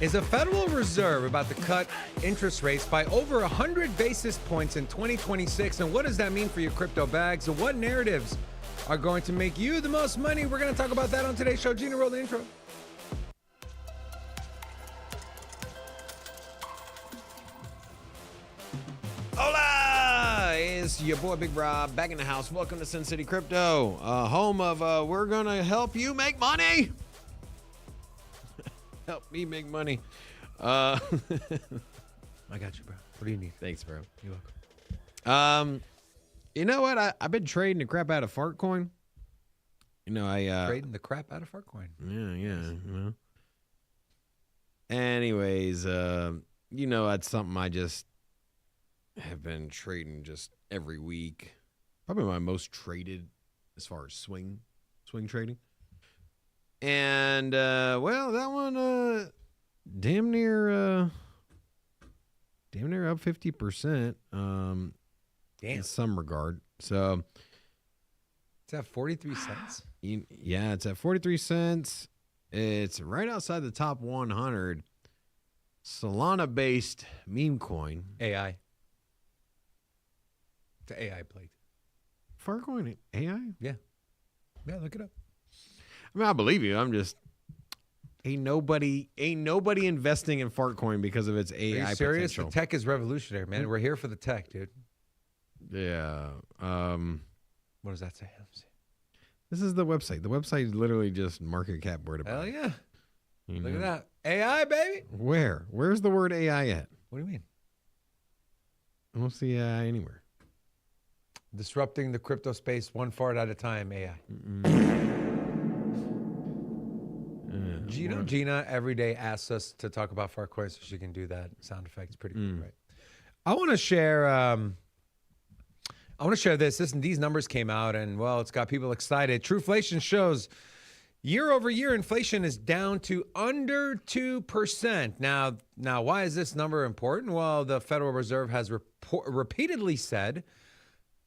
Is the Federal Reserve about to cut interest rates by over 100 basis points in 2026? And what does that mean for your crypto bags? And what narratives are going to make you the most money? We're going to talk about that on today's show. Gina, roll the intro. Hola! It's your boy Big Rob back in the house. Welcome to Sin City Crypto, home of we're going to help you make money. Help me make money. I got you, bro. What do you need? Thanks, bro. You're welcome. You know what? I've been trading the crap out of Fartcoin. You know, Trading the crap out of Fartcoin. Yeah. You know. Anyways, you know, that's something I just have been trading just every week. Probably my most traded as far as swing trading. And well, that one damn near up 50%. Damn. In some regard. So It's at 43 cents. Yeah, it's at 43 cents. It's right outside the top 100 Solana-based meme coin. AI. It's an AI plate. Fartcoin AI? Yeah. Yeah, look it up. I mean, I believe you. I'm just ain't nobody investing in Fartcoin because of its AI Are you serious? potential. The tech is revolutionary, man. We're here for the tech, dude. Yeah. What does that say? Let me see. This is the website. The website is literally just market cap word about. Hell yeah. You Look know? at that. AI, baby. Where? Where's the word AI at? What do you mean? I don't see AI anywhere. Disrupting the crypto space one fart at a time, AI. Gina every day asks us to talk about Fartcoin so she can do that sound effect. It's pretty cool, right? I want to share this. These numbers came out, and well, it's got people excited. Truflation shows year-over-year inflation is down to under 2%. Now, why is this number important? Well, the Federal Reserve has repeatedly said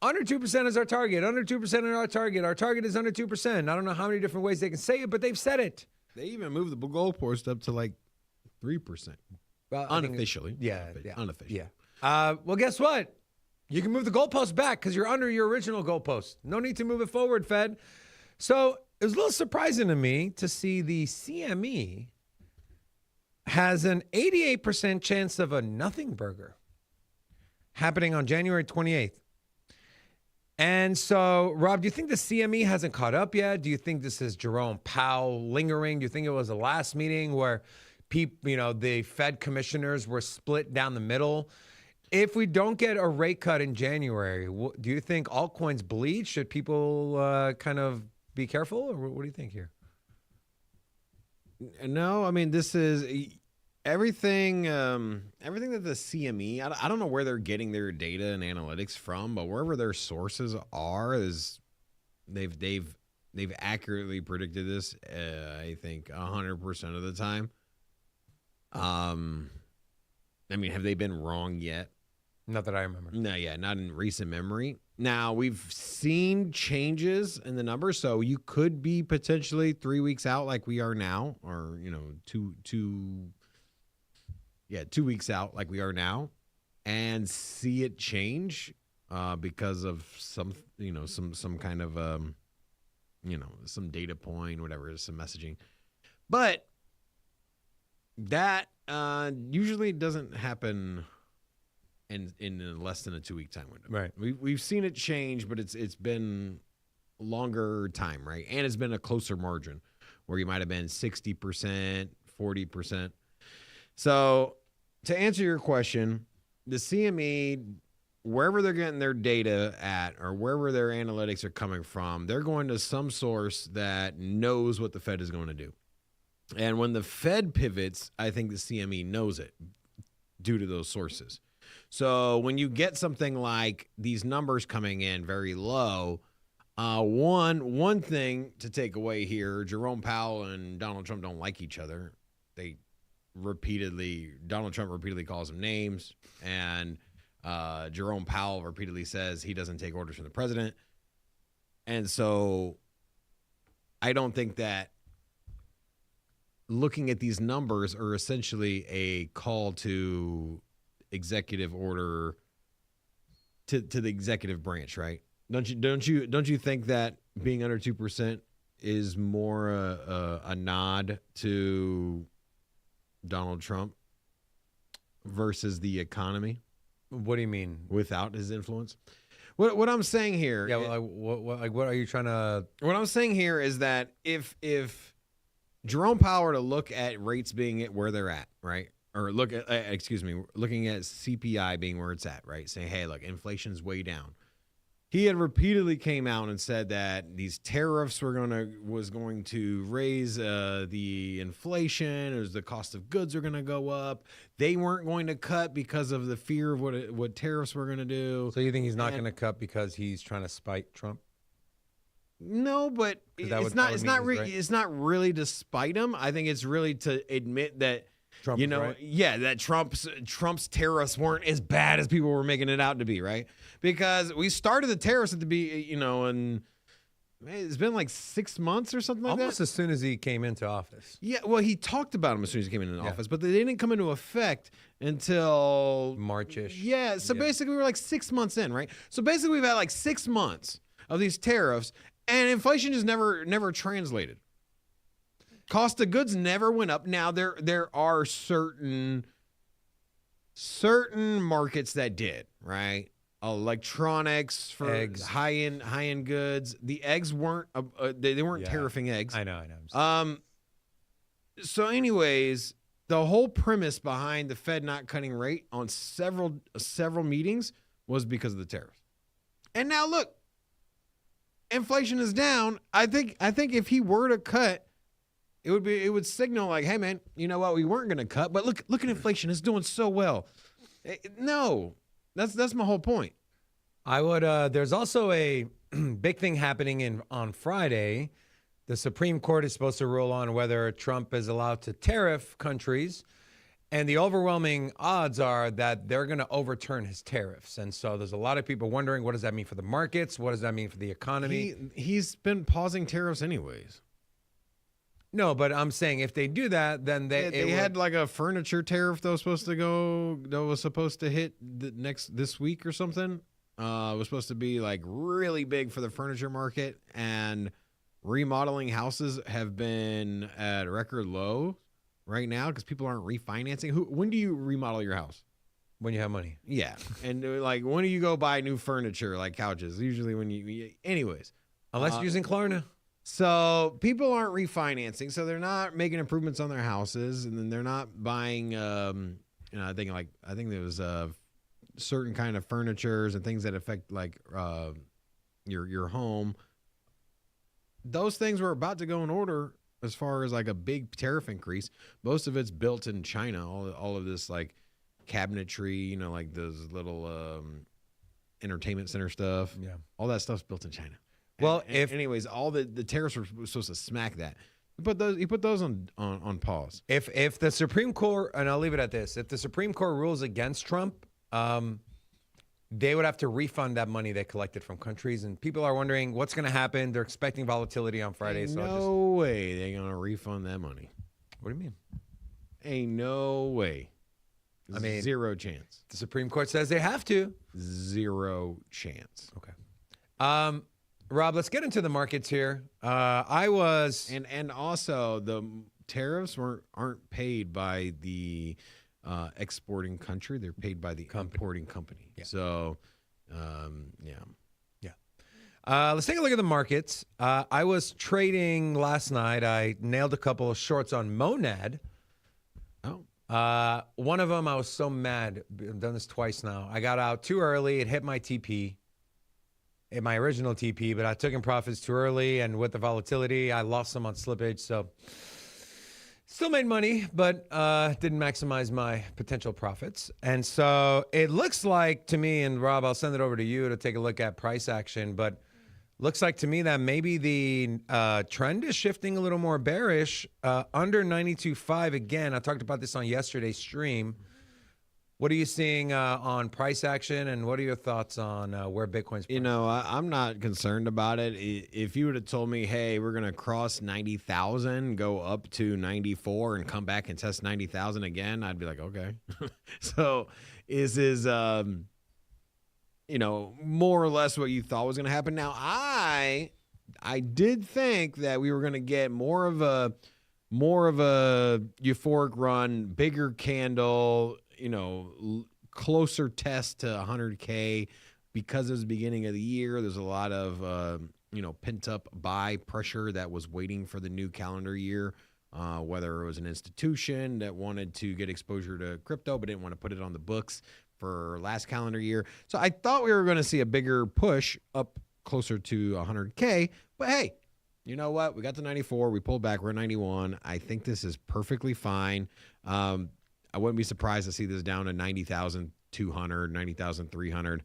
under 2% is our target. Under 2% is our target. Our target is under 2%. I don't know how many different ways they can say it, but they've said it. They even moved the goalpost up to like 3%. Well, Unofficially. Yeah. Unofficially. Yeah. Well, guess what? You can move the goalpost back because you're under your original goalpost. No need to move it forward, Fed. So it was a little surprising to me to see the CME has an 88% chance of a nothing burger happening on January 28th. And so, Rob, do you think the CME hasn't caught up yet? Do you think this is Jerome Powell lingering? Do you think it was the last meeting where the Fed commissioners were split down the middle? If we don't get a rate cut in January, do you think altcoins bleed? Should people kind of be careful? Or what do you think here? No, I mean, this is everything that the CME, I don't know where they're getting their data and analytics from, but wherever their sources are, is they've accurately predicted this, I think 100% of the time. I mean, have they been wrong yet? Not that I remember. No, yeah, not in recent memory. Now, we've seen changes in the numbers, so you could be potentially 3 weeks out like we are now, or, 2 weeks out like we are now, and see it change because of some kind of, some data point, whatever, some messaging. But that usually doesn't happen in less than a 2 week time window. Right. We've seen it change, but it's been longer time, right? And it's been a closer margin where you might have been 60%, 40%. So to answer your question, the CME, wherever they're getting their data at or wherever their analytics are coming from, they're going to some source that knows what the Fed is going to do. And when the Fed pivots, I think the CME knows it due to those sources. So when you get something like these numbers coming in very low, one thing to take away here, Jerome Powell and Donald Trump don't like each other. Donald Trump repeatedly calls them names, and Jerome Powell repeatedly says he doesn't take orders from the president. And so I don't think that looking at these numbers are essentially a call to executive order to the executive branch, right? Don't you think that being under 2% is more a nod to Donald Trump versus the economy? What do you mean? Without his influence? What I'm saying here, Yeah, well, what are you trying to? what I'm saying here is that if Jerome Powell were to look at rates being at where they're at, right? Or looking at CPI being where it's at, right? Saying, hey, look, inflation's way down. He had repeatedly came out and said that these tariffs was going to raise the inflation, as the cost of goods are going to go up. They weren't going to cut because of the fear of what tariffs were going to do. So you think he's not going to cut because he's trying to spite Trump? No, but it's not really to spite him. I think it's really to admit that Trump, right? that Trump's tariffs weren't as bad as people were making it out to be, right? Because we started the tariffs and it's been like 6 months or something like that. Almost as soon as he came into office. Yeah, well, he talked about them as soon as he came into office, but they didn't come into effect until March-ish. Yeah, so basically we were like 6 months in, right? So basically we've had like 6 months of these tariffs, and inflation just never translated. Cost of goods never went up. Now there are certain markets that did, right? Electronics for eggs. high end goods. The eggs weren't they weren't tariffing eggs. I know. So anyways, the whole premise behind the Fed not cutting rate on several meetings was because of the tariffs. And now look, inflation is down. I think if he were to cut, it would signal like, hey man, you know what? We weren't going to cut, but look at inflation. It's doing so well. No, that's my whole point. I would. There's also a big thing happening on Friday. The Supreme Court is supposed to rule on whether Trump is allowed to tariff countries, and the overwhelming odds are that they're going to overturn his tariffs. And so there's a lot of people wondering, what does that mean for the markets? What does that mean for the economy? He's been pausing tariffs anyways. No, but I'm saying if they do that, then they had like a furniture tariff that was supposed to hit this week or something. It was supposed to be like really big for the furniture market, and remodeling houses have been at a record low right now because people aren't refinancing. When do you remodel your house? When you have money. Yeah. And like, when do you go buy new furniture like couches? Usually anyways. Unless you're using Klarna. So people aren't refinancing, so they're not making improvements on their houses, and then they're not buying. I think there was certain kind of furnitures and things that affect like your home. Those things were about to go in order as far as like a big tariff increase. Most of it's built in China. All of this like cabinetry, like those little entertainment center stuff. Yeah, all that stuff's built in China. Well, anyways, all the tariffs were supposed to smack that. He put those on pause. If the Supreme Court, and I'll leave it at this, if the Supreme Court rules against Trump, they would have to refund that money they collected from countries. And people are wondering what's going to happen. They're expecting volatility on Friday. Ain't no way they're going to refund that money. What do you mean? Ain't no way. I mean, zero chance. The Supreme Court says they have to. Zero chance. Okay. Rob, let's get into the markets here. And also the tariffs aren't paid by the exporting country; they're paid by the importing company. Yeah. So, let's take a look at the markets. I was trading last night. I nailed a couple of shorts on Monad. Oh. One of them, I was so mad. I've done this twice now. I got out too early. It hit my TP. In my original TP, but I took in profits too early, and with the volatility, I lost some on slippage. So still made money, but didn't maximize my potential profits. And so it looks like to me, and Rob, I'll send it over to you to take a look at price action, but looks like to me that maybe the trend is shifting a little more bearish, under 92.5 again. I talked about this on yesterday's stream. What are you seeing on price action, and what are your thoughts on where Bitcoin's? You know, I'm not concerned about it. If you would have told me, hey, we're going to cross 90,000, go up to 94 and come back and test 90,000 again, I'd be like, okay. So is you know, more or less what you thought was going to happen. Now, I did think that we were going to get more of a euphoric run, bigger candle, you know, closer test to 100K because it was the beginning of the year. There's a lot of, you know, pent up buy pressure that was waiting for the new calendar year, whether it was an institution that wanted to get exposure to crypto but didn't want to put it on the books for last calendar year. So I thought we were going to see a bigger push up closer to 100K, but hey, you know what? We got to 94. We pulled back. We're at 91. I think this is perfectly fine. I wouldn't be surprised to see this down to 90,200, 90,300.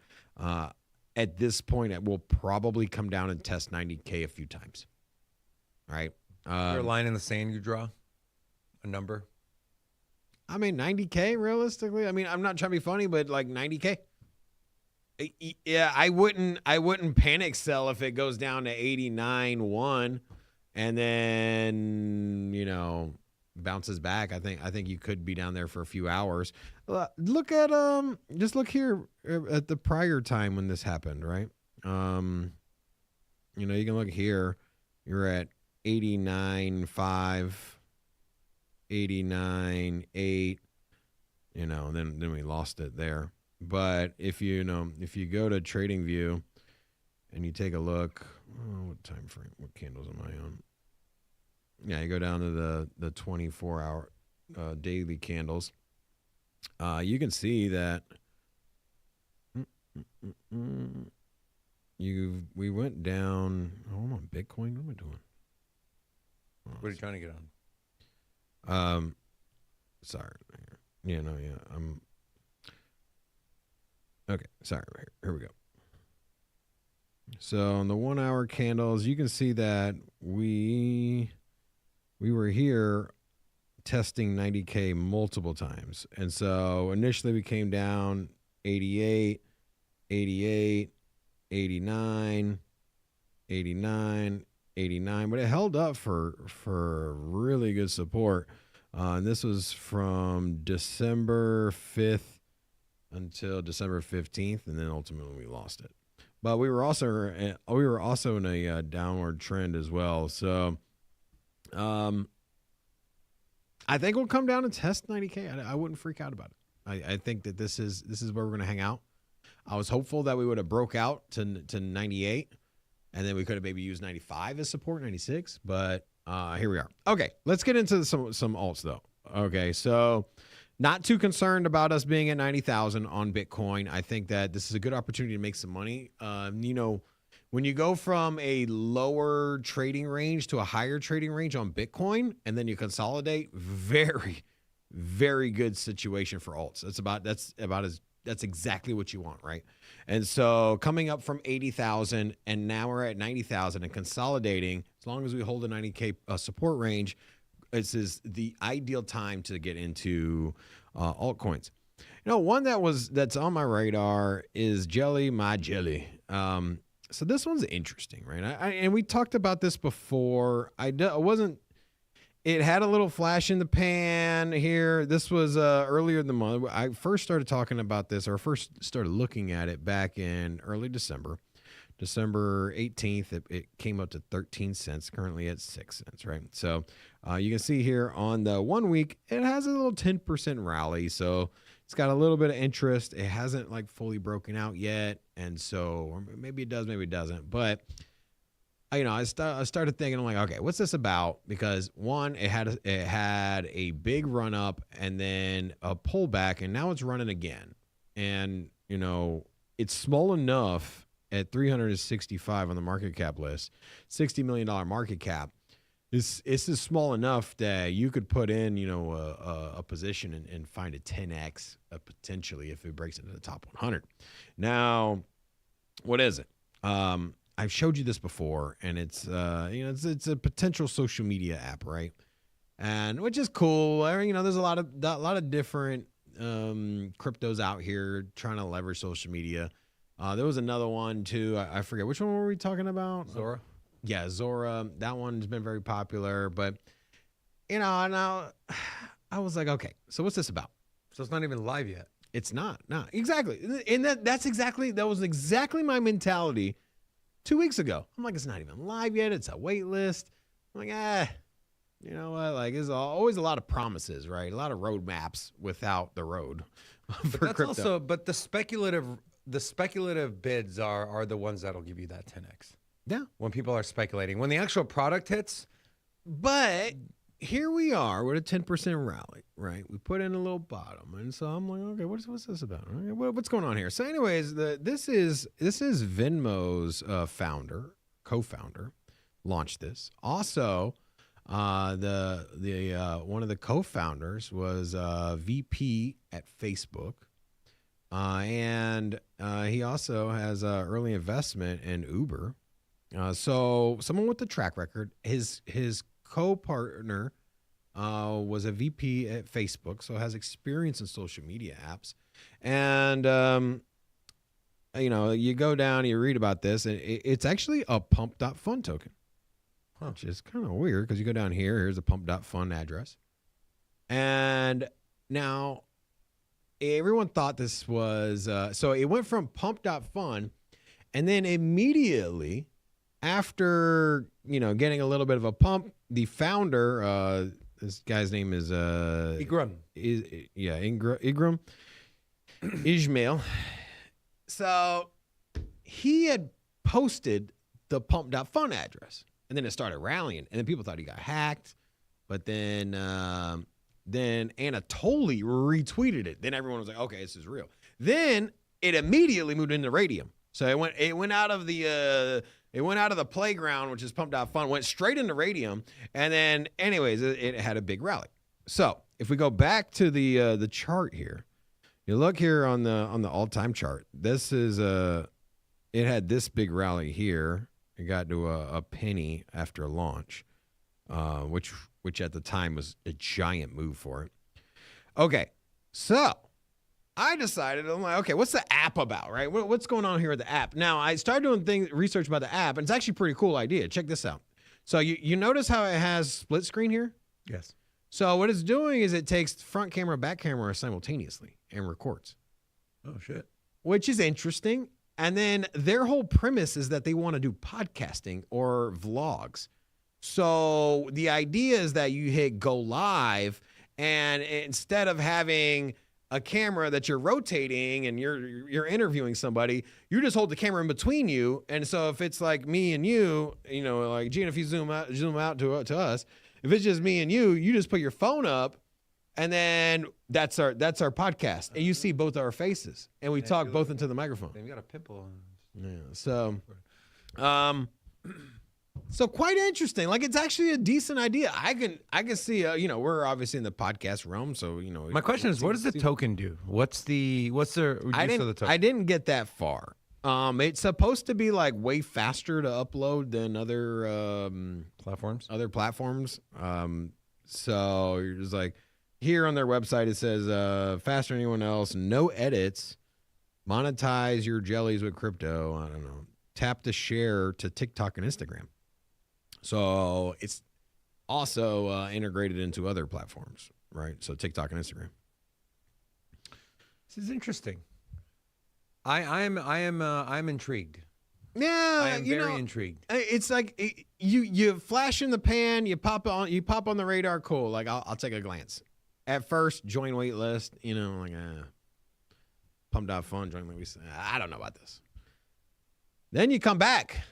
At this point, it will probably come down and test 90K a few times. All right. Your line in the sand you draw? A number? I mean, 90K realistically. I mean, I'm not trying to be funny, but like 90K. Yeah, I wouldn't panic sell if it goes down to 89.1 and then, you know, bounces back. I think you could be down there for a few hours. Look at just look here at the prior time when this happened, right? You know, you can look here. You're at 89.5, 89.8, you know, then we lost it there. But if you go to TradingView and you take a look, what time frame, what candles am I on? Yeah, you go down to the 24-hour daily candles. You can see that we went down. Oh, I'm on Bitcoin. What am I doing? What are you trying to get on? Sorry. Yeah, no, yeah. Okay, sorry. Here we go. So on the 1 hour candles, you can see that we were here testing 90K multiple times. And so initially we came down 88, 88, 89, 89, 89, but it held up for really good support. And this was from December 5th until December 15th, and then ultimately we lost it. But we were also in a downward trend as well. So I think we'll come down and test 90K. I wouldn't freak out about it. I think that this is where we're going to hang out. I was hopeful that we would have broke out to 98, and then we could have maybe used 95 as support, 96. But here we are. Okay, let's get into some alts though. Okay, so not too concerned about us being at 90,000 on Bitcoin. I think that this is a good opportunity to make some money. You know, when you go from a lower trading range to a higher trading range on Bitcoin, and then you consolidate, very, very good situation for alts. That's exactly what you want, right? And so coming up from 80,000 and now we're at 90,000 and consolidating, as long as we hold a 90K support range, this is the ideal time to get into altcoins. You know, one that's on my radar is Jelly My Jelly. So this one's interesting, right? And we talked about this before. It had a little flash in the pan here. This was earlier in the month. I first started talking about this, or first started looking at it back in early December. December 18th, it came up to 13 cents, currently at 6 cents, right? So you can see here on the 1 week, it has a little 10% rally. So it's got a little bit of interest. It hasn't like fully broken out yet. And so or maybe it does, maybe it doesn't. But you know, I started thinking, I'm like, okay, what's this about? Because one, it had a big run up and then a pullback, and now it's running again. And you know, it's small enough at 365 on the market cap list, $60 million market cap. It's just small enough that you could put in, you know, a position and find a 10x potentially if it breaks into the top 100. Now, what is it? I've showed you this before, and it's you know, it's a potential social media app, right? And which is cool. You know, there's a lot of different cryptos out here trying to leverage social media. There was another one too. I forget which one were we talking about. Zora. Yeah, Zora. That one's been very popular, but now I was like, okay, so what's this about? So it's not even live yet. It's not exactly, and that was exactly my mentality 2 weeks ago. I'm like, it's not even live yet. It's a wait list. I'm like, you know what? Like, there's always a lot of promises, right? A lot of roadmaps without the road for That's crypto. also, but the speculative bids are the ones that'll give you that 10x. Yeah. When people are speculating, when the actual product hits, But here we are with a 10% rally, right? We put in a little bottom, and so I'm like, okay, what's this about? Okay, what's going on here? So, anyways, this is Venmo's co-founder, launched this. Also, the one of the co-founders was VP at Facebook, and he also has early investment in Uber. So someone with the track record. His co-partner was a VP at Facebook, so has experience in social media apps. And you go down, you read about this, and it's actually a pump.fund token, which is kind of weird because you go down here, here's a pump.fund address. And now everyone thought this was, so it went from pump.fund, and then immediately after, getting a little bit of a pump, the founder, this guy's name is Igram. Igram Ismail. So he had posted the pump.fund address, and then it started rallying, and then people thought he got hacked. But then Anatoly retweeted it. Then everyone was like, okay, this is real. Then it immediately moved into Radium. So it went out of the playground, which is pump.fund, went straight into Radium, and then anyways, it had a big rally. So if we go back to the chart here, you look here on the all-time chart. This is it had this big rally here. It got to a penny after launch, which at the time was a giant move for it. Okay, so I decided, I'm like, okay, what's the app about, right? What's going on here with the app? Now, I started doing research about the app, and it's actually a pretty cool idea. Check this out. So you notice how it has split screen here? Yes. So what it's doing is it takes front camera, back camera simultaneously and records. Oh, shit. Which is interesting. And then their whole premise is that they want to do podcasting or vlogs. So the idea is that you hit go live, and instead of having a camera that you're rotating and you're interviewing somebody, you just hold the camera in between you. And so if it's like me and you, like Gene, if you zoom out to us, if it's just me and you just put your phone up, and then that's our podcast, and you see both our faces, and we talk both into the microphone. They've got a pimple on. Yeah. So quite interesting. Like, it's actually a decent idea. I can see. We're obviously in the podcast realm, so My question is, what does the token do? What's the use of the token? I didn't get that far. It's supposed to be like way faster to upload than other platforms. So you're just like, here on their website it says faster than anyone else, no edits, monetize your jellies with crypto. I don't know. Tap to share to TikTok and Instagram. So it's also integrated into other platforms, right? So TikTok and Instagram. This is interesting. I'm intrigued. Yeah, I am very intrigued. It's like you flash in the pan, you pop on the radar. Cool. Like I'll take a glance. At first, join wait list. Pump.fund, join wait list. I don't know about this. Then you come back.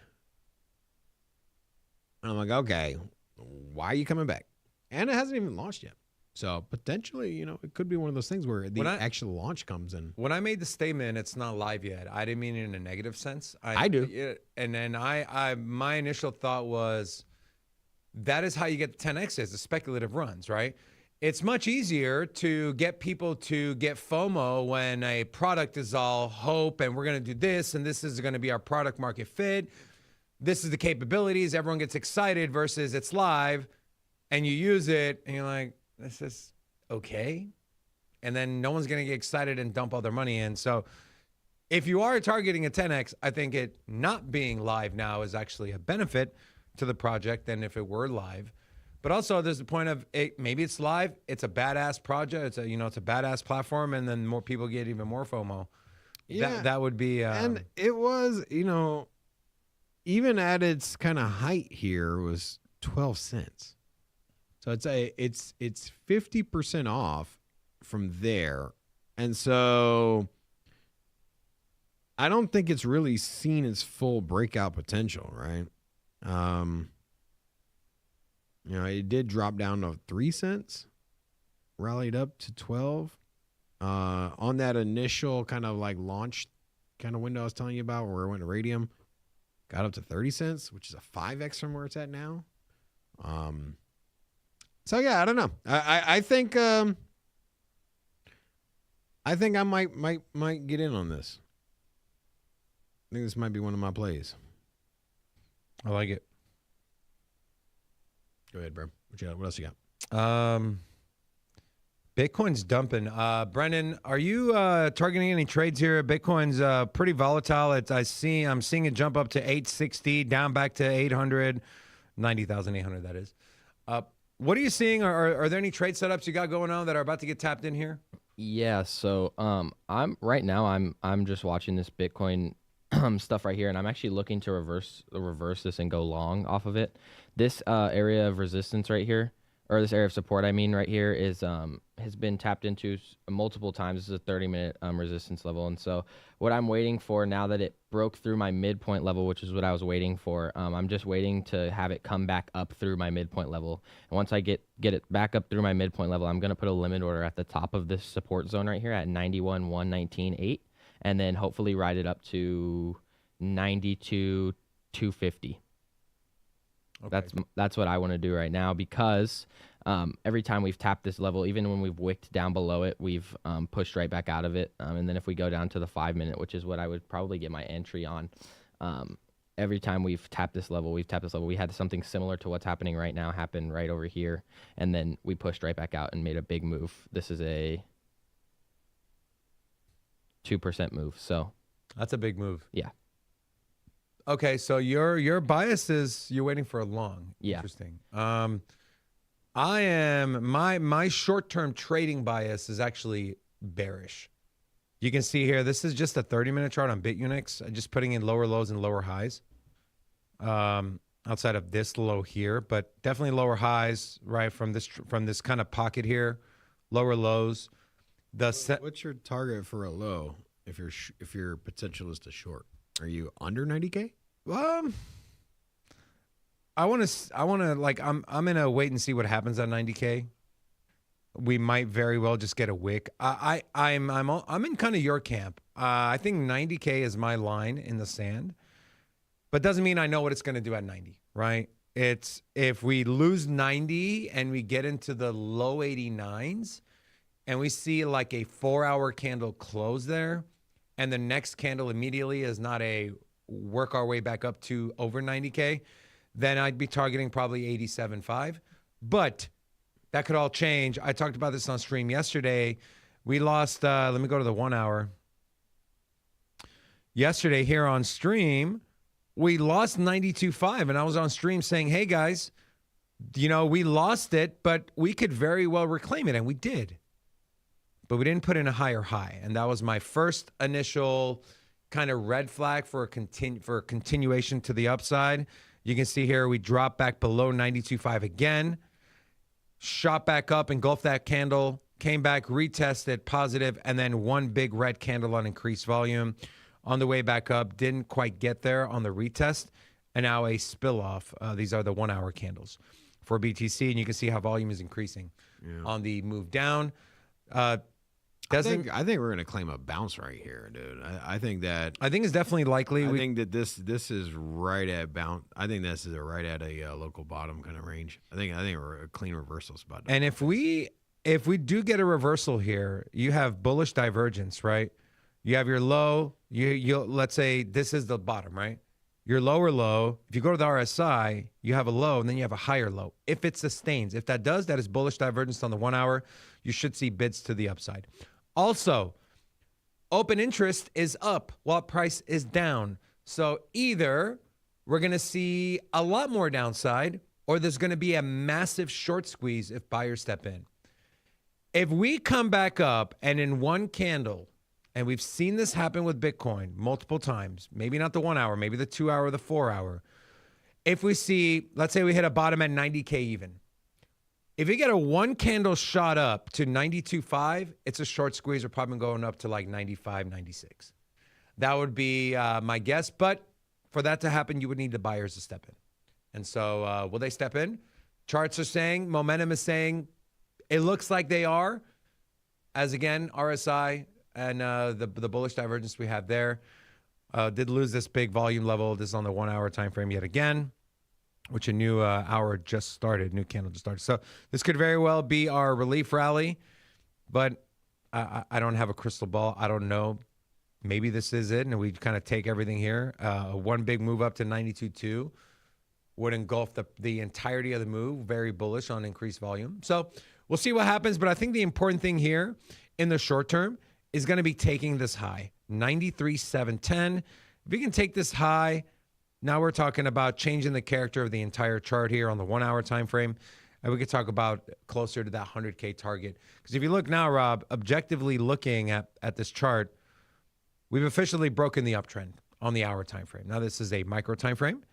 And I'm like, okay, why are you coming back? And it hasn't even launched yet. So potentially, it could be one of those things where the actual launch comes in. When I made the statement, it's not live yet, I didn't mean it in a negative sense. I do. And then my initial thought was, that is how you get the 10Xs, the speculative runs, right? It's much easier to get people to get FOMO when a product is all hope and we're going to do this and this is going to be our product market fit. This is the capabilities. Everyone gets excited versus it's live and you use it and you're like, this is okay. and then no one's going to get excited and dump all their money in. So if you are targeting a 10x, I think it not being live now is actually a benefit to the project than if it were live. But also there's the point of it, maybe it's live, it's a badass project, it's a, you know, it's a badass platform, and then more people get even more FOMO. Yeah, that would be and it was, you know, even at its kind of height here was 12 cents. So it's 50% off from there. And so I don't think it's really seen its full breakout potential, right? You know, it did drop down to 3 cents, rallied up to 12. On that initial kind of like launch kind of window I was telling you about, where it went to radium, got up to 30 cents, which is a 5x from where it's at now. So yeah, I don't know. I think I might get in on this. I think this might be one of my plays. I like it. Go ahead, bro. What else you got? Bitcoin's dumping. Brennan, are you targeting any trades here? Bitcoin's pretty volatile. I'm seeing it jump up to 860, down back to 800, 90,800. That is. What are you seeing? Are there any trade setups you got going on that are about to get tapped in here? Yeah. So I'm right now. I'm just watching this Bitcoin stuff right here, and I'm actually looking to reverse this and go long off of it. This area of resistance right here, or this area of support, I mean, right here is has been tapped into multiple times. This is a 30-minute resistance level, and so what I'm waiting for now that it broke through my midpoint level, which is what I was waiting for, I'm just waiting to have it come back up through my midpoint level. And once I get it back up through my midpoint level, I'm gonna put a limit order at the top of this support zone right here at 91,119.8, and then hopefully ride it up to 92,250. Okay. That's what I want to do right now, because every time we've tapped this level, even when we've wicked down below it, we've pushed right back out of it. And then if we go down to the 5-minute, which is what I would probably get my entry on, every time we've tapped this level, we had something similar to what's happening right now happen right over here, and then we pushed right back out and made a big move. This is a 2% move, so that's a big move. Yeah. Okay, so your bias is you're waiting for a long. Yeah. Interesting. I am my short-term trading bias is actually bearish. You can see here, this is just a 30-minute chart on Bitunix, just putting in lower lows and lower highs. Outside of this low here, but definitely lower highs, right, from this kind of pocket here, lower lows. What's your target for a low if your potential is to short? Are you under 90K? I want to like I'm in a wait and see what happens at 90K. We might very well just get a wick. I'm in kind of your camp. I think 90K is my line in the sand, but doesn't mean I know what it's going to do at 90, right? It's if we lose 90 and we get into the low 89s and we see like a 4-hour candle close there, and the next candle immediately is not a work our way back up to over 90K, then I'd be targeting probably 87.5. But that could all change. I talked about this on stream yesterday. We lost, let me go to the 1 hour. Yesterday here on stream, we lost 92.5, and I was on stream saying, hey guys, you know, we lost it, but we could very well reclaim it, and we did. But we didn't put in a higher high, and that was my first initial kind of red flag for a continuation to the upside. You can see here we dropped back below 92.5 again, shot back up, engulfed that candle, came back, retested positive, and then one big red candle on increased volume. On the way back up, didn't quite get there on the retest, and now a spill off. These are the 1 hour candles for BTC, and you can see how volume is increasing on the move down. I think we're gonna claim a bounce right here, dude. I think it's definitely likely. I think that this is right at bounce. I think this is right at a local bottom kind of range. I think we're a clean reversal spot. And if we do get a reversal here, you have bullish divergence, right? You have your low. You let's say this is the bottom, right? your lower low, if you go to the RSI, you have a low and then you have a higher low. If it sustains, if that does, that is bullish divergence on the 1 hour. You should see bids to the upside. Also, open interest is up while price is down. So either we're going to see a lot more downside or there's going to be a massive short squeeze if buyers step in. If we come back up and in one candle, and we've seen this happen with Bitcoin multiple times, maybe not the 1 hour, maybe the 2 hour, the 4 hour. If we see, let's say we hit a bottom at 90K even. If we get a one candle shot up to 92.5, it's a short squeeze. We're probably going up to like 95, 96. That would be my guess. But for that to happen, you would need the buyers to step in. And so will they step in? Charts are saying, momentum is saying, it looks like they are. As again, RSI and the bullish divergence we have there did lose this big volume level. This is on the 1 hour time frame yet again, which a new hour just started, new candle just started. So this could very well be our relief rally, but I don't have a crystal ball. I don't know. Maybe this is it, and we kind of take everything here. One big move up to 92.2 would engulf the entirety of the move. Very bullish on increased volume. So we'll see what happens, but I think the important thing here in the short term is going to be taking this high, 93.710. If we can take this high, now we're talking about changing the character of the entire chart here on the 1 hour time frame. And we could talk about closer to that 100K target. Because if you look now, Rob, objectively looking at this chart, we've officially broken the uptrend on the hour time frame. Now this is a micro time frame.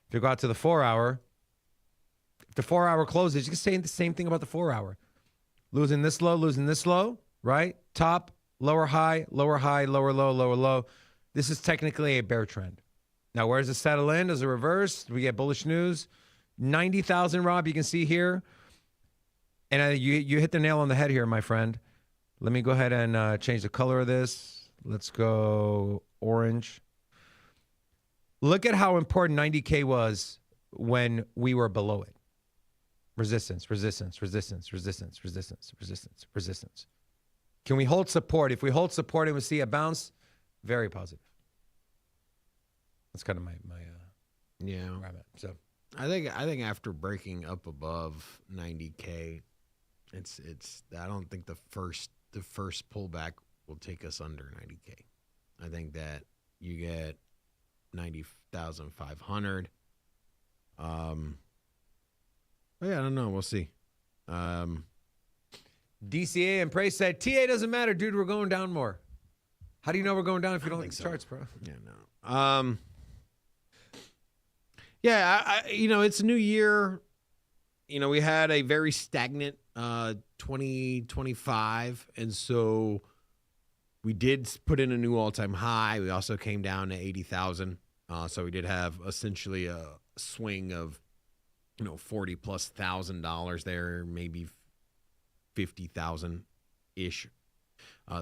If you go out to the 4 hour, if the 4 hour closes, you can say the same thing about the 4 hour. Losing this low, right? Top, lower high, lower low, lower low. This is technically a bear trend. Now, where does it settle in? Does it reverse? Do we get bullish news? 90,000, Rob, you can see here. And you hit the nail on the head here, my friend. Let me go ahead and change the color of this. Let's go orange. Look at how important 90K was when we were below it. Resistance, resistance, resistance, resistance, resistance, resistance, resistance. Can we hold support? If we hold support and we see a bounce, very positive. That's kind of my where I'm at. So I think after breaking up above 90K, it's I don't think the first pullback will take us under 90K. I think that you get 90,500. Yeah, I don't know. We'll see. DCA and Prey said, TA doesn't matter, dude. We're going down more. How do you know we're going down if you don't like the charts, bro? Yeah, no. Yeah, it's a new year. We had a very stagnant 2025, and so we did put in a new all-time high. We also came down to 80,000. So we did have essentially a swing of, $40,000+ there, maybe 50,000 ish.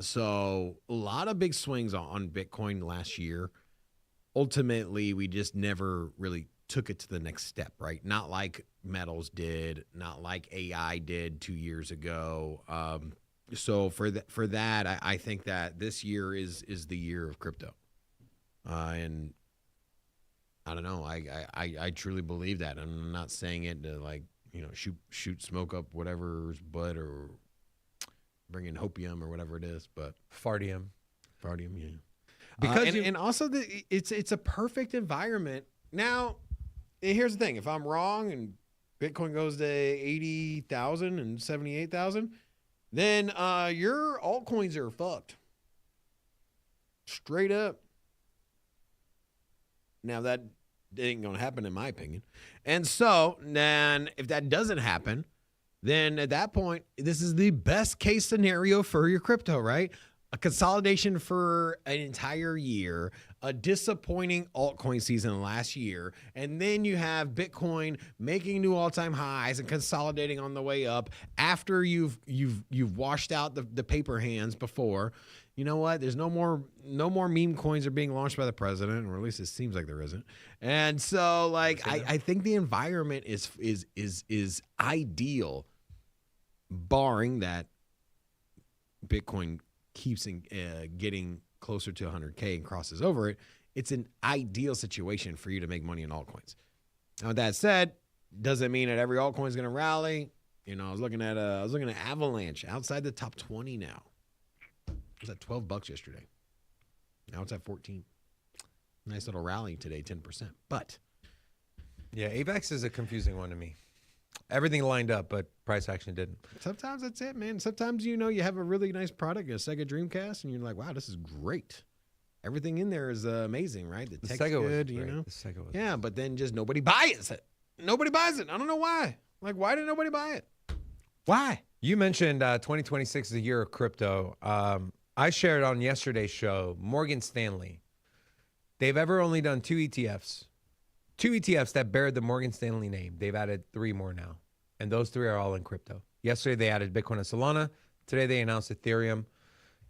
So a lot of big swings on Bitcoin last year. Ultimately, we just never really took it to the next step, right? Not like metals did, not like AI did 2 years ago. So for that, I think that this year is the year of crypto. And I don't know. I truly believe that. I'm not saying it to shoot smoke up whatever's butt or bring in hopium or whatever it is, but Fartium, yeah. Because and also it's a perfect environment. Now, here's the thing: if I'm wrong and Bitcoin goes to 80,000 and 78,000, then your altcoins are fucked. Straight up. Now that ain't gonna happen in my opinion. And so then if that doesn't happen, then at that point, this is the best case scenario for your crypto, right? A consolidation for an entire year, a disappointing altcoin season last year, and then you have Bitcoin making new all-time highs and consolidating on the way up after you've washed out the paper hands before. You know what? There's no more meme coins are being launched by the president, or at least it seems like there isn't. And so, I think the environment is ideal, barring that Bitcoin keeps getting closer to 100K and crosses over it. it's an ideal situation for you to make money in altcoins. Now, with that said, doesn't mean that every altcoin is going to rally. You know, I was looking at Avalanche outside the top 20 now. It was at $12 yesterday. Now it's at 14. Nice little rally today, 10%. But yeah, AVAX is a confusing one to me. Everything lined up, but price action didn't. sometimes that's it, man. Sometimes, you know, you have a really nice product, a Sega Dreamcast, and you're like, wow, this is great. Everything in there is amazing, right? The tech's Sega was good, great. you know? The Sega was Yeah, but then just nobody buys it. Nobody buys it. I don't know why. Like, why did nobody buy it? Why? You mentioned 2026 is a year of crypto. I shared on yesterday's show, Morgan Stanley. They've ever only done two ETFs that bear the Morgan Stanley name. They've added 3 more now, and those 3 are all in crypto. Yesterday, they added Bitcoin and Solana. Today, they announced Ethereum.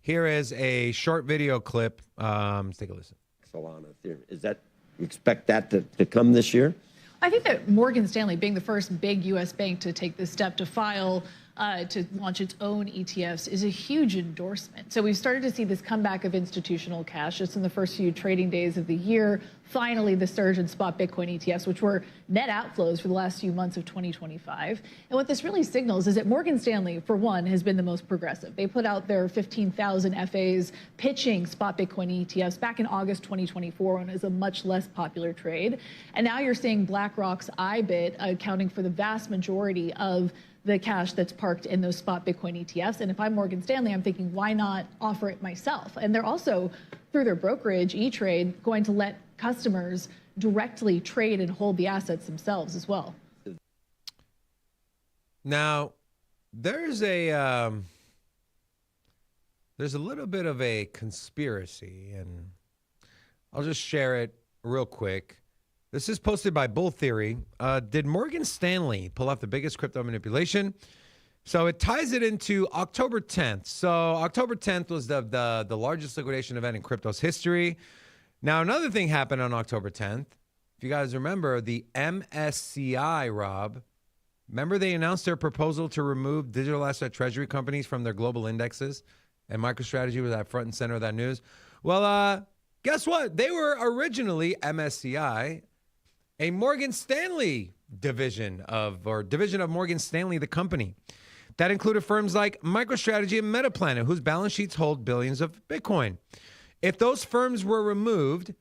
Here is a short video clip. Let's take a listen. Solana, Ethereum. Is that, you expect that to come this year? I think that Morgan Stanley, being the first big U.S. bank to take this step to file to launch its own ETFs, is a huge endorsement. So we've started to see this comeback of institutional cash just in the first few trading days of the year. Finally, the surge in spot Bitcoin ETFs, which were net outflows for the last few months of 2025. And what this really signals is that Morgan Stanley, for one, has been the most progressive. They put out their 15,000 FAs pitching spot Bitcoin ETFs back in August 2024 when it was a much less popular trade. And now you're seeing BlackRock's IBIT accounting for the vast majority of the cash that's parked in those spot Bitcoin ETFs. And if I'm Morgan Stanley, I'm thinking, why not offer it myself? And they're also, through their brokerage, E-Trade, going to let customers directly trade and hold the assets themselves as well. Now, there's a little bit of a conspiracy, and I'll just share it real quick. This is posted by Bull Theory. Did Morgan Stanley pull off the biggest crypto manipulation? So it ties it into October 10th. So October 10th was the largest liquidation event in crypto's history. Now, another thing happened on October 10th. If you guys remember, the MSCI, Rob, remember they announced their proposal to remove digital asset treasury companies from their global indexes? And MicroStrategy was at front and center of that news. Well, guess what? They were originally MSCI, a Morgan Stanley division of Morgan Stanley, the company. That included firms like MicroStrategy and Metaplanet, whose balance sheets hold billions of Bitcoin. If those firms were removed,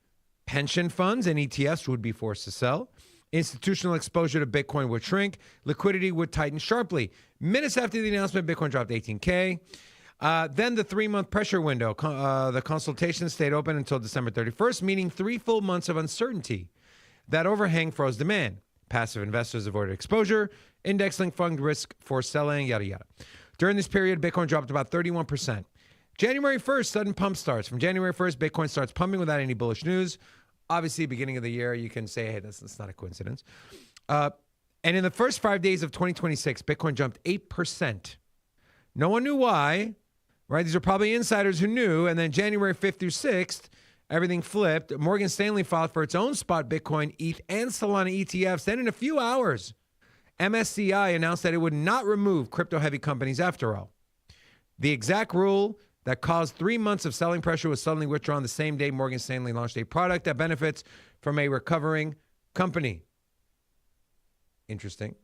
pension funds and ETFs would be forced to sell. Institutional exposure to Bitcoin would shrink. Liquidity would tighten sharply. Minutes after the announcement, Bitcoin dropped 18K. Then the 3-month pressure window. The consultation stayed open until December 31st, meaning 3 full months of uncertainty. That overhang froze demand. Passive investors avoided exposure. Index-linked fund risk for selling, yada, yada. During this period, Bitcoin dropped about 31%. January 1st, sudden pump starts. From January 1st, Bitcoin starts pumping without any bullish news. Obviously, beginning of the year, you can say, hey, that's not a coincidence. And in the first 5 days of 2026, Bitcoin jumped 8%. No one knew why, right? These are probably insiders who knew. And then January 5th through 6th, everything flipped. Morgan Stanley filed for its own spot Bitcoin, ETH, and Solana ETFs. Then in a few hours, MSCI announced that it would not remove crypto-heavy companies after all. The exact rule that caused 3 months of selling pressure was suddenly withdrawn the same day Morgan Stanley launched a product that benefits from a recovering company. Interesting.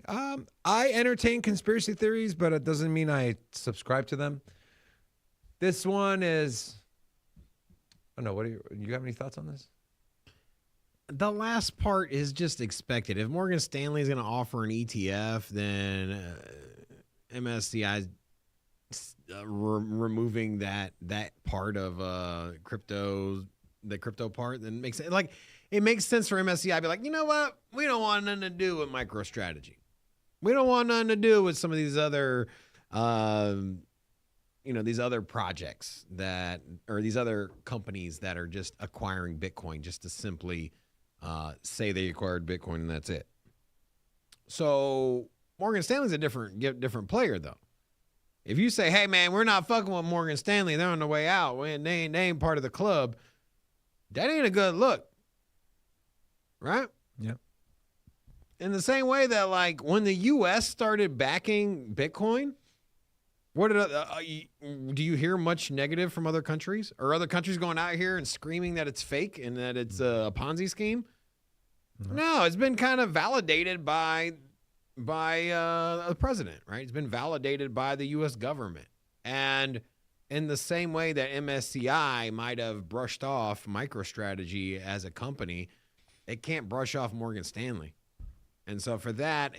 I entertain conspiracy theories, but it doesn't mean I subscribe to them. This one is, I don't know. What do you have any thoughts on this? The last part is just expected. If Morgan Stanley is going to offer an ETF, then MSCI removing that part of crypto, the crypto part, then makes it like it makes sense for MSCI to be like, you know what, we don't want nothing to do with MicroStrategy. We don't want nothing to do with some of these other, these other projects that, or these other companies that are just acquiring Bitcoin just to simply say they acquired Bitcoin and that's it. So Morgan Stanley's a different player though. If you say, hey man, we're not fucking with Morgan Stanley, they're on the way out, they ain't part of the club, that ain't a good look. Right? Yeah. In the same way that like when the US started backing Bitcoin, What did do you hear much negative from other countries? Are other countries going out here and screaming that it's fake and that it's a Ponzi scheme? No, it's been kind of validated by the president, right? It's been validated by the U.S. government. And in the same way that MSCI might have brushed off MicroStrategy as a company, it can't brush off Morgan Stanley. And so for that,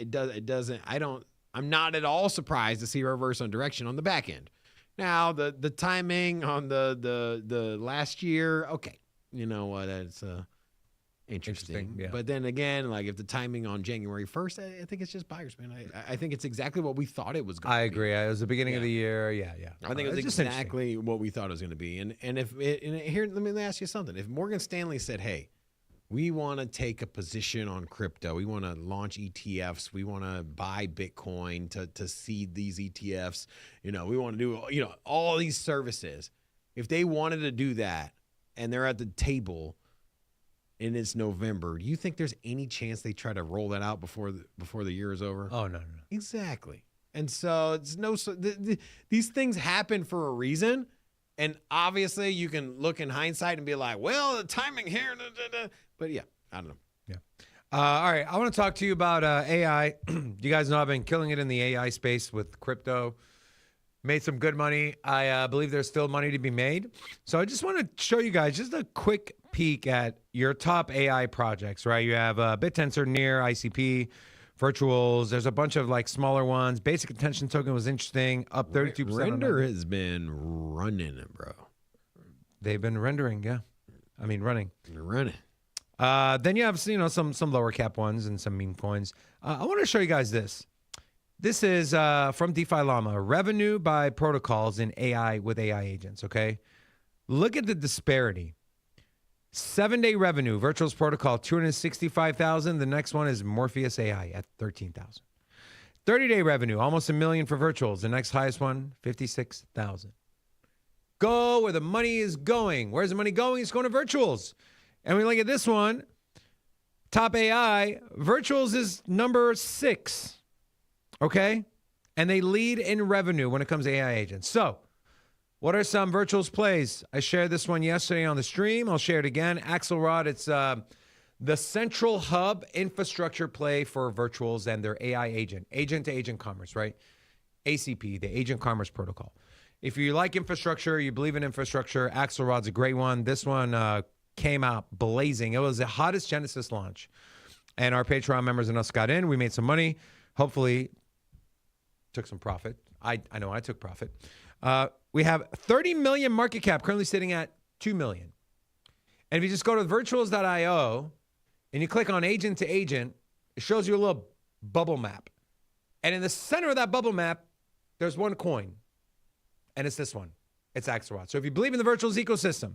I'm not at all surprised to see a reverse on direction on the back end. Now, the timing on the last year, okay, you know what, that's interesting. Yeah. But then again, like if the timing on January 1st, I think it's just buyers, man. I think it's exactly what we thought it was going to be. I agree. It was the beginning of the year. Yeah. I think it was just exactly what we thought it was going to be. And here, let me ask you something. If Morgan Stanley said, hey, we want to take a position on crypto. We want to launch ETFs. We want to buy Bitcoin to seed these ETFs. You know, we want to do, you know, all these services. If they wanted to do that and they're at the table and it's November, do you think there's any chance they try to roll that out before the year is over? Oh, no. Exactly. And so it's these things happen for a reason. And obviously you can look in hindsight and be like, well, the timing here, but yeah, I don't know. Yeah. All right. I want to talk to you about AI. You guys know I've been killing it in the AI space with crypto. Made some good money. I believe there's still money to be made. So I just want to show you guys just a quick peek at your top AI projects, right? You have Bittensor, Near, ICP, Virtuals. There's a bunch of like smaller ones. Basic Attention Token was interesting, up 32%. Render has been running it, bro. They've been rendering, yeah. I mean, running. Running. Then you have, you know, some lower cap ones and some meme coins. I want to show you guys this. This is from DeFi Llama, revenue by protocols in AI with AI agents, okay? Look at the disparity. 7-day revenue, Virtuals Protocol, 265,000. The next one is Morpheus AI at 13,000. 30-day revenue, almost $1 million for Virtuals. The next highest one, 56,000. Go where the money is going. Where's the money going? It's going to Virtuals. And we look at this one, top AI, Virtuals is number 6, okay? And they lead in revenue when it comes to AI agents. So what are some Virtuals plays? I shared this one yesterday on the stream. I'll share it again. Axelrod, it's the central hub infrastructure play for Virtuals and their AI agent-to-agent commerce, right? ACP, the Agent Commerce Protocol. If you like infrastructure, you believe in infrastructure, Axelrod's a great one. This one came out blazing. It was the hottest Genesis launch. And our Patreon members and us got in. We made some money. Hopefully, took some profit. I know I took profit. We have 30 million market cap, currently sitting at 2 million. And if you just go to virtuals.io and you click on agent to agent, it shows you a little bubble map. And in the center of that bubble map, there's one coin. And it's this one. It's Axelrod. So if you believe in the Virtuals ecosystem,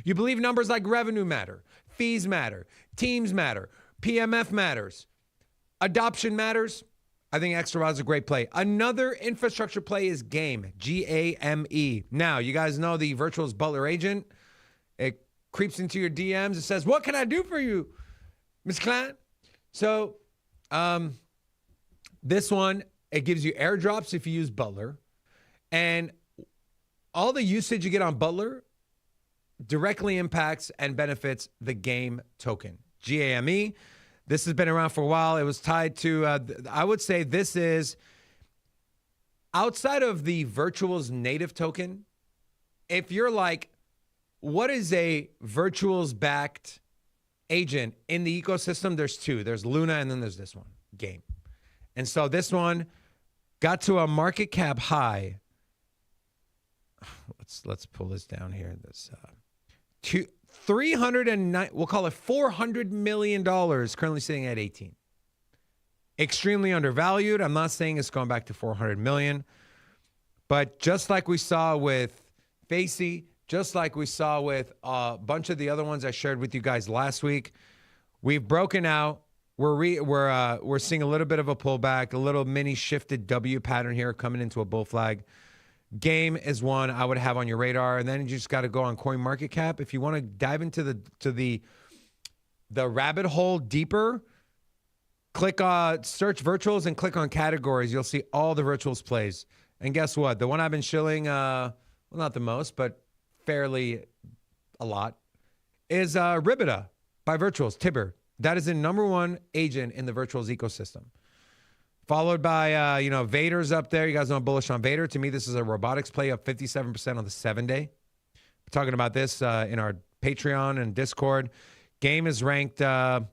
you believe numbers like revenue matter, fees matter, teams matter, PMF matters, adoption matters, I think Axelrod's a great play. Another infrastructure play is GAME, G-A-M-E. Now, you guys know the Virtuals Butler agent. It creeps into your DMs. It says, what can I do for you, Ms. Client? So this one, it gives you airdrops if you use Butler. And all the usage you get on Butler directly impacts and benefits the GAME token, G-A-M-E. This has been around for a while. It was tied to, I would say this is, outside of the Virtuals native token, if you're like, what is a Virtuals-backed agent in the ecosystem? There's two. There's Luna, and then there's this one, GAME. And so this one got to a market cap high. Let's pull this down here. This 309, we'll call it $400 million, currently sitting at 18. Extremely undervalued. I'm not saying it's going back to 400 million, but just like we saw with Facey, just like we saw with a bunch of the other ones I shared with you guys last week, we've broken out. We're seeing a little bit of a pullback, a little mini shifted W pattern here coming into a bull flag. GAME is one I would have on your radar, and then you just got to go on CoinMarketCap if you want to dive into the rabbit hole deeper. Click search Virtuals and click on categories. You'll see all the Virtuals plays. And guess what? The one I've been shilling, well, not the most, but fairly a lot, is Ribita by Virtuals, Tibber. That is the #1 agent in the Virtuals ecosystem. Followed by, Vader's up there. You guys know I'm bullish on Vader. To me, this is a robotics play up 57% on the 7-day. We're talking about this in our Patreon and Discord. Game is ranked down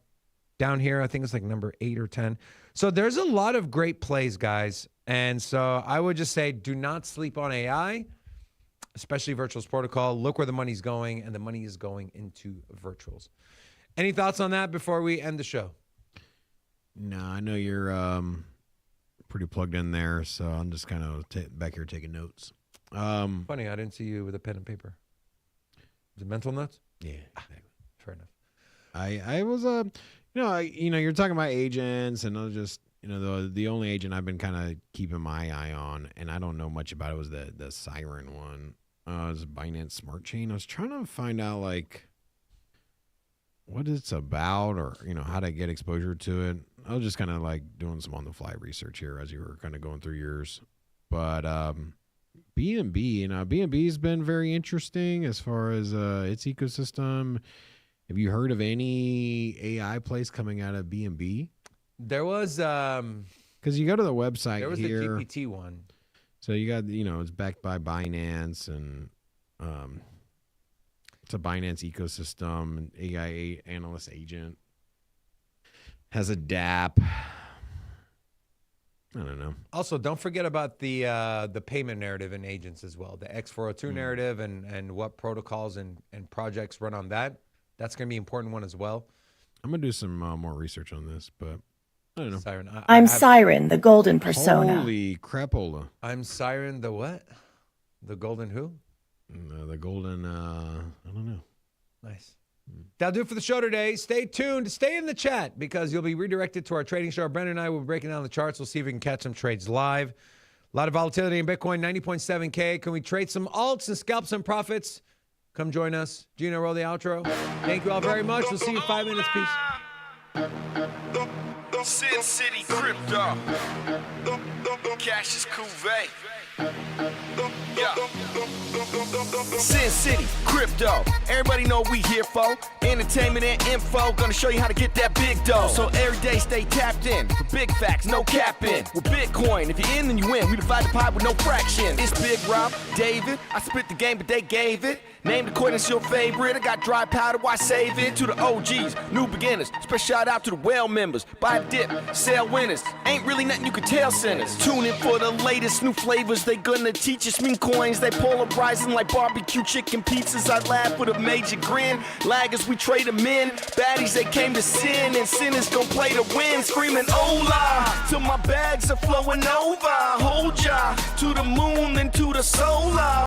here. I think it's like number 8 or 10. So there's a lot of great plays, guys. And so I would just say do not sleep on AI, especially Virtuals Protocol. Look where the money's going, and the money is going into Virtuals. Any thoughts on that before we end the show? No, I know you're pretty plugged in there, so I'm just kind of back here taking notes. Funny, I didn't see you with a pen and paper. Is it mental notes? Yeah, Fair enough. I was you're talking about agents, and I was just the only agent I've been kind of keeping my eye on, and I don't know much about it, was the Siren one. It was Binance Smart Chain. I was trying to find out like what it's about, or how to get exposure to it. I was just kind of like doing some on the fly research here as you were kind of going through yours. But BNB, BNB's been very interesting as far as its ecosystem. Have you heard of any AI plays coming out of BNB? There was because you go to the website there was here. the GPT one. So you got it's backed by Binance, and it's a Binance ecosystem, an AI analyst agent. Has a DApp. I don't know. Also, don't forget about the payment narrative in agents as well. The X402 narrative and what protocols and projects run on that. That's going to be an important one as well. I'm going to do some more research on this, but I don't know. Siren. I'm Siren, the golden persona. Holy crapola. I'm Siren, the what? The golden who? The golden, I don't know. Nice. That'll do it for the show today. Stay tuned. Stay in the chat because you'll be redirected to our trading show. Brendan and I will be breaking down the charts. We'll see if we can catch some trades live. A lot of volatility in Bitcoin, 90.7K. Can we trade some alts and scalp some profits? Come join us. Gino, roll the outro. Thank you all very much. We'll see you in 5 minutes. Peace. Sin City Crypto. Cash is Cuvée. Yeah. Sin City Crypto. Everybody know what we here for. Entertainment and info. Gonna show you how to get that big dough. So every day stay tapped in. For big facts, no capping. With Bitcoin, if you're in, then you win. We divide the pie with no fraction. It's Big Rob, David. I split the game, but they gave it. Name the coin that's your favorite. I got dry powder, why save it? To the OGs, new beginners. Special shout out to the well members. Buy the dip, sell winners. Ain't really nothing you can tell sinners. Tune in for the latest new flavors. They gonna teach us mean coins. They polarizing like barbecue chicken pizzas. I laugh with a major grin. Laggers, we trade them in. Baddies, they came to sin. And sinners gon' play to win. Screaming hola, till my bags are flowing over. Hold ya to the moon and to the solar.